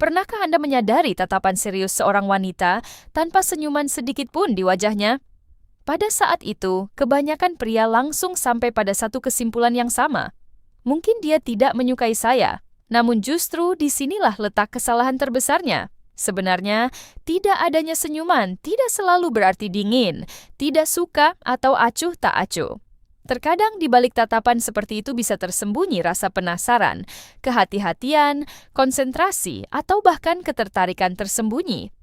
Pernahkah Anda menyadari tatapan serius seorang wanita tanpa senyuman sedikit pun di wajahnya? Pada saat itu, kebanyakan pria langsung sampai pada satu kesimpulan yang sama. Mungkin dia tidak menyukai saya, namun justru disinilah letak kesalahan terbesarnya. Sebenarnya, tidak adanya senyuman tidak selalu berarti dingin, tidak suka, atau acuh tak acuh. Terkadang di balik tatapan seperti itu bisa tersembunyi rasa penasaran, kehati-hatian, konsentrasi, atau bahkan ketertarikan tersembunyi.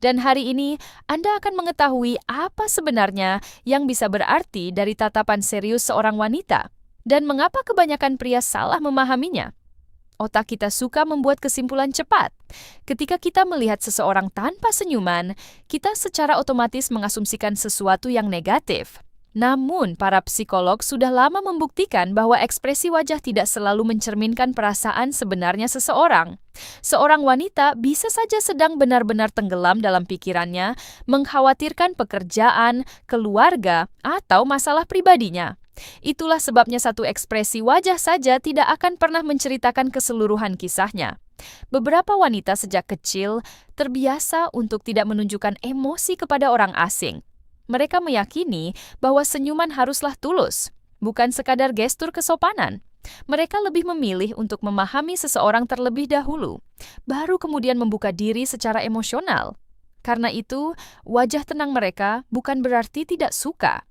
Dan hari ini, Anda akan mengetahui apa sebenarnya yang bisa berarti dari tatapan serius seorang wanita, dan mengapa kebanyakan pria salah memahaminya. Otak kita suka membuat kesimpulan cepat. Ketika kita melihat seseorang tanpa senyuman, kita secara otomatis mengasumsikan sesuatu yang negatif. Namun, para psikolog sudah lama membuktikan bahwa ekspresi wajah tidak selalu mencerminkan perasaan sebenarnya seseorang. Seorang wanita bisa saja sedang benar-benar tenggelam dalam pikirannya, mengkhawatirkan pekerjaan, keluarga, atau masalah pribadinya. Itulah sebabnya satu ekspresi wajah saja tidak akan pernah menceritakan keseluruhan kisahnya. Beberapa wanita sejak kecil terbiasa untuk tidak menunjukkan emosi kepada orang asing. Mereka meyakini bahwa senyuman haruslah tulus, bukan sekadar gestur kesopanan. Mereka lebih memilih untuk memahami seseorang terlebih dahulu, baru kemudian membuka diri secara emosional. Karena itu, wajah tenang mereka bukan berarti tidak suka.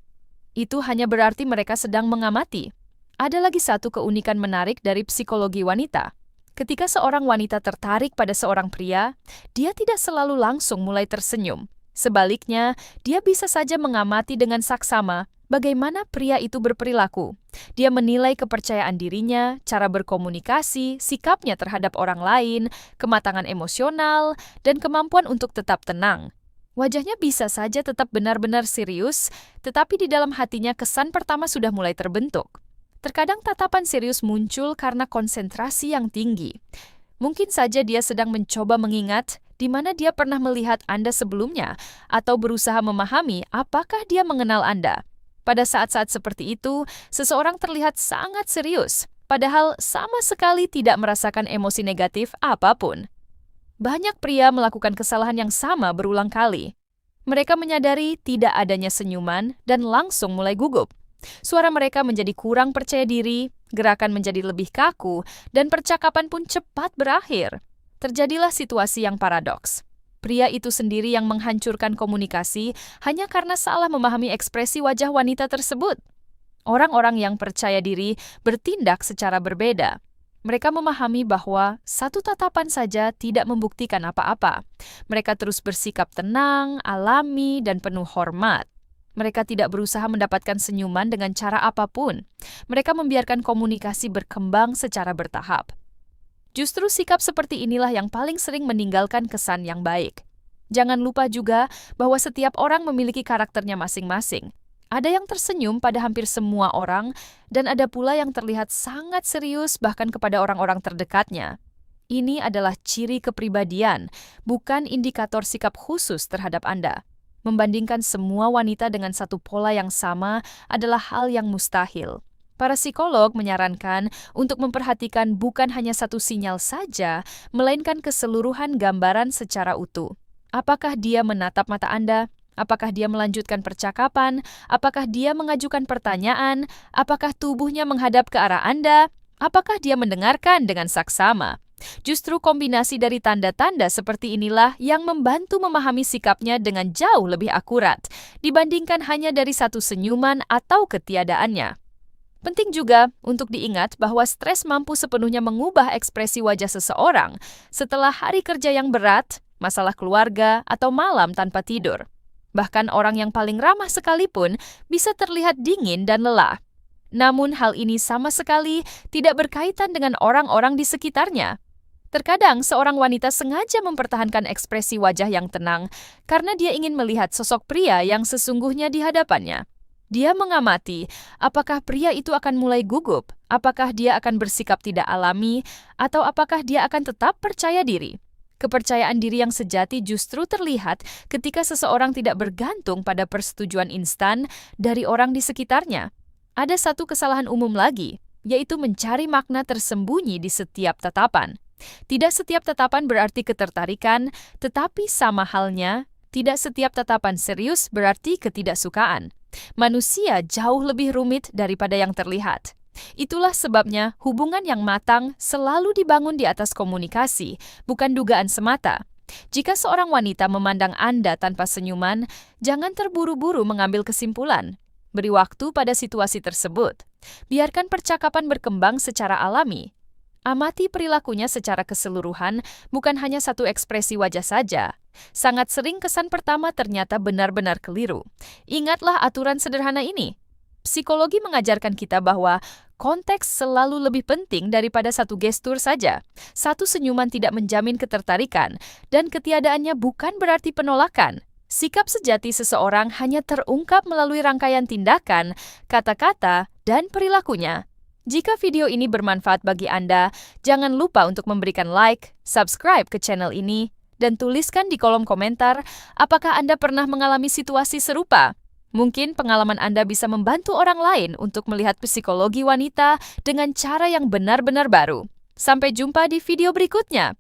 Itu hanya berarti mereka sedang mengamati. Ada lagi satu keunikan menarik dari psikologi wanita. Ketika seorang wanita tertarik pada seorang pria, dia tidak selalu langsung mulai tersenyum. Sebaliknya, dia bisa saja mengamati dengan saksama bagaimana pria itu berperilaku. Dia menilai kepercayaan dirinya, cara berkomunikasi, sikapnya terhadap orang lain, kematangan emosional, dan kemampuan untuk tetap tenang. Wajahnya bisa saja tetap benar-benar serius, tetapi di dalam hatinya kesan pertama sudah mulai terbentuk. Terkadang tatapan serius muncul karena konsentrasi yang tinggi. Mungkin saja dia sedang mencoba mengingat di mana dia pernah melihat Anda sebelumnya, atau berusaha memahami apakah dia mengenal Anda. Pada saat-saat seperti itu, seseorang terlihat sangat serius, padahal sama sekali tidak merasakan emosi negatif apapun. Banyak pria melakukan kesalahan yang sama berulang kali. Mereka menyadari tidak adanya senyuman dan langsung mulai gugup. Suara mereka menjadi kurang percaya diri, gerakan menjadi lebih kaku, dan percakapan pun cepat berakhir. Terjadilah situasi yang paradoks. Pria itu sendiri yang menghancurkan komunikasi hanya karena salah memahami ekspresi wajah wanita tersebut. Orang-orang yang percaya diri bertindak secara berbeda. Mereka memahami bahwa satu tatapan saja tidak membuktikan apa-apa. Mereka terus bersikap tenang, alami, dan penuh hormat. Mereka tidak berusaha mendapatkan senyuman dengan cara apapun. Mereka membiarkan komunikasi berkembang secara bertahap. Justru sikap seperti inilah yang paling sering meninggalkan kesan yang baik. Jangan lupa juga bahwa setiap orang memiliki karakternya masing-masing. Ada yang tersenyum pada hampir semua orang, dan ada pula yang terlihat sangat serius bahkan kepada orang-orang terdekatnya. Ini adalah ciri kepribadian, bukan indikator sikap khusus terhadap Anda. Membandingkan semua wanita dengan satu pola yang sama adalah hal yang mustahil. Para psikolog menyarankan untuk memperhatikan bukan hanya satu sinyal saja, melainkan keseluruhan gambaran secara utuh. Apakah dia menatap mata Anda? Apakah dia melanjutkan percakapan? Apakah dia mengajukan pertanyaan? Apakah tubuhnya menghadap ke arah Anda? Apakah dia mendengarkan dengan saksama? Justru kombinasi dari tanda-tanda seperti inilah yang membantu memahami sikapnya dengan jauh lebih akurat, dibandingkan hanya dari satu senyuman atau ketiadaannya. Penting juga untuk diingat bahwa stres mampu sepenuhnya mengubah ekspresi wajah seseorang setelah hari kerja yang berat, masalah keluarga, atau malam tanpa tidur. Bahkan orang yang paling ramah sekalipun bisa terlihat dingin dan lelah. Namun hal ini sama sekali tidak berkaitan dengan orang-orang di sekitarnya. Terkadang seorang wanita sengaja mempertahankan ekspresi wajah yang tenang karena dia ingin melihat sosok pria yang sesungguhnya di hadapannya. Dia mengamati apakah pria itu akan mulai gugup, apakah dia akan bersikap tidak alami, atau apakah dia akan tetap percaya diri. Kepercayaan diri yang sejati justru terlihat ketika seseorang tidak bergantung pada persetujuan instan dari orang di sekitarnya. Ada satu kesalahan umum lagi, yaitu mencari makna tersembunyi di setiap tatapan. Tidak setiap tatapan berarti ketertarikan, tetapi sama halnya, tidak setiap tatapan serius berarti ketidaksukaan. Manusia jauh lebih rumit daripada yang terlihat. Itulah sebabnya hubungan yang matang selalu dibangun di atas komunikasi, bukan dugaan semata. Jika seorang wanita memandang Anda tanpa senyuman, jangan terburu-buru mengambil kesimpulan. Beri waktu pada situasi tersebut. Biarkan percakapan berkembang secara alami. Amati perilakunya secara keseluruhan, bukan hanya satu ekspresi wajah saja. Sangat sering kesan pertama ternyata benar-benar keliru. Ingatlah aturan sederhana ini. Psikologi mengajarkan kita bahwa konteks selalu lebih penting daripada satu gestur saja. Satu senyuman tidak menjamin ketertarikan, dan ketiadaannya bukan berarti penolakan. Sikap sejati seseorang hanya terungkap melalui rangkaian tindakan, kata-kata, dan perilakunya. Jika video ini bermanfaat bagi Anda, jangan lupa untuk memberikan like, subscribe ke channel ini, dan tuliskan di kolom komentar apakah Anda pernah mengalami situasi serupa. Mungkin pengalaman Anda bisa membantu orang lain untuk melihat psikologi wanita dengan cara yang benar-benar baru. Sampai jumpa di video berikutnya.